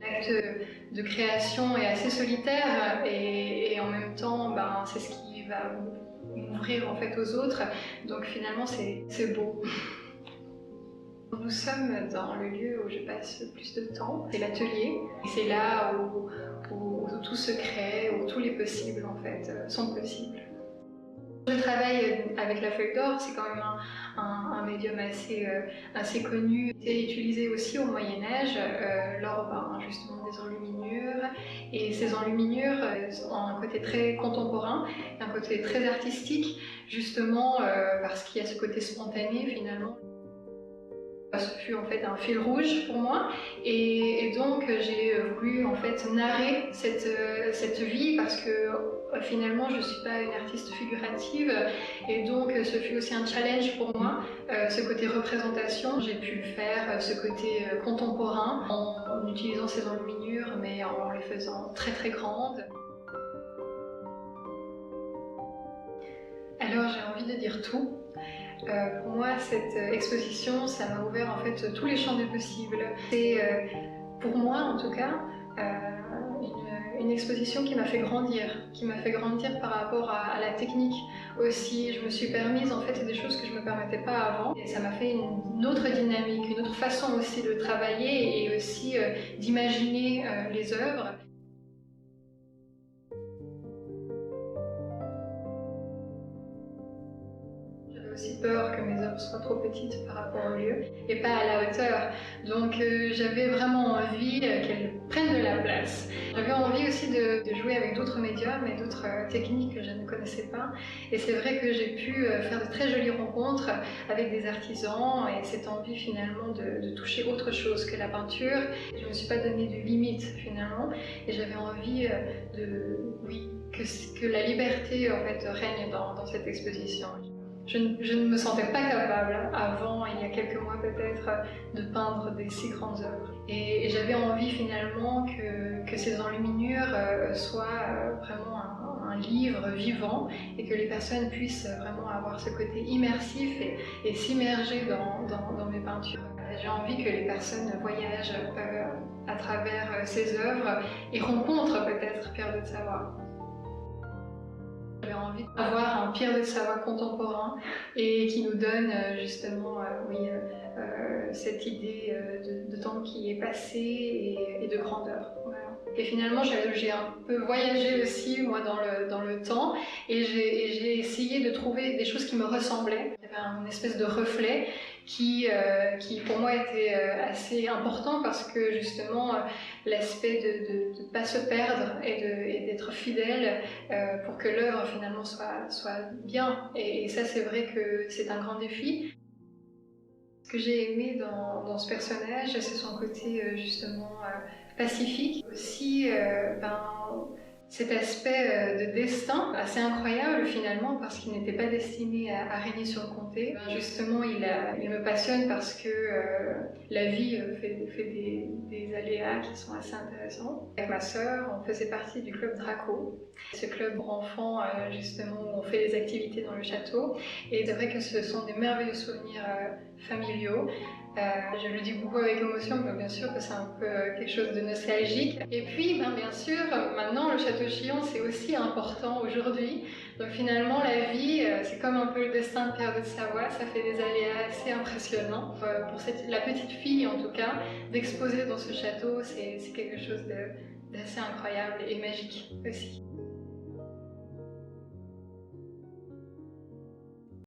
L'acte de création est assez solitaire et en même temps, c'est ce qui va m'ouvrir en fait aux autres. Donc finalement, c'est beau. Nous sommes dans le lieu où je passe le plus de temps, c'est l'atelier. C'est là où tout se crée, où tous les possibles en fait sont possibles. Je travaille avec la feuille d'or, c'est quand même un médium assez connu. C'est utilisé aussi au Moyen-Âge lors justement des enluminures. Et ces enluminures ont un côté très contemporain, un côté très artistique, justement parce qu'il y a ce côté spontané finalement. Ce fut en fait un fil rouge pour moi et donc j'ai voulu en fait narrer cette vie parce que finalement je ne suis pas une artiste figurative et donc ce fut aussi un challenge pour moi, ce côté représentation. J'ai pu faire ce côté contemporain en utilisant ces enluminures mais en les faisant très très grandes. Alors j'ai envie de dire tout. Pour moi, cette exposition, ça m'a ouvert en fait tous les champs des possibles. C'est pour moi en tout cas une exposition qui m'a fait grandir par rapport à la technique aussi. Je me suis permise en fait des choses que je ne me permettais pas avant et ça m'a fait une autre dynamique, une autre façon aussi de travailler et aussi d'imaginer les œuvres. J'avais aussi peur que mes œuvres soient trop petites par rapport au lieu et pas à la hauteur. Donc j'avais vraiment envie qu'elles prennent de la place. J'avais envie aussi de jouer avec d'autres médiums et d'autres techniques que je ne connaissais pas. Et c'est vrai que j'ai pu faire de très jolies rencontres avec des artisans et cette envie finalement de toucher autre chose que la peinture. Je ne me suis pas donné de limite finalement et j'avais envie que la liberté en fait règne dans cette exposition. Je ne me sentais pas capable, avant, il y a quelques mois peut-être, de peindre des si grandes œuvres. Et j'avais envie finalement que ces enluminures soient vraiment un livre vivant et que les personnes puissent vraiment avoir ce côté immersif et s'immerger dans mes peintures. J'ai envie que les personnes voyagent à travers ces œuvres et rencontrent peut-être Pierre de Savoie. J'avais envie d'avoir un Pierre de Savoie contemporain et qui nous donne justement cette idée de temps qui est passé et de grandeur. Voilà. Et finalement, j'ai un peu voyagé aussi moi dans le temps et j'ai essayé de trouver des choses qui me ressemblaient. Il y avait une espèce de reflet qui pour moi était assez important parce que justement l'aspect de ne pas se perdre et d'être fidèle pour que l'œuvre finalement soit bien. Et ça, c'est vrai que c'est un grand défi. Ce que j'ai aimé dans ce personnage, c'est son côté justement pacifique. Aussi, cet aspect de destin assez incroyable finalement parce qu'il n'était pas destiné à régner sur le comté. Justement, il me passionne parce que la vie fait des aléas qui sont assez intéressants. Avec ma sœur, on faisait partie du club Draco, ce club pour enfants justement où on fait des activités dans le château. Et c'est vrai que ce sont des merveilleux souvenirs familiaux. Je le dis beaucoup avec émotion, mais bien sûr que c'est un peu quelque chose de nostalgique. Et puis, bien sûr, maintenant, le Château Chillon, c'est aussi important aujourd'hui. Donc finalement, la vie, c'est comme un peu le destin de Pierre de Savoie, ça fait des aléas assez impressionnants. Pour la petite fille, en tout cas, d'exposer dans ce château, c'est quelque chose d'assez incroyable et magique aussi.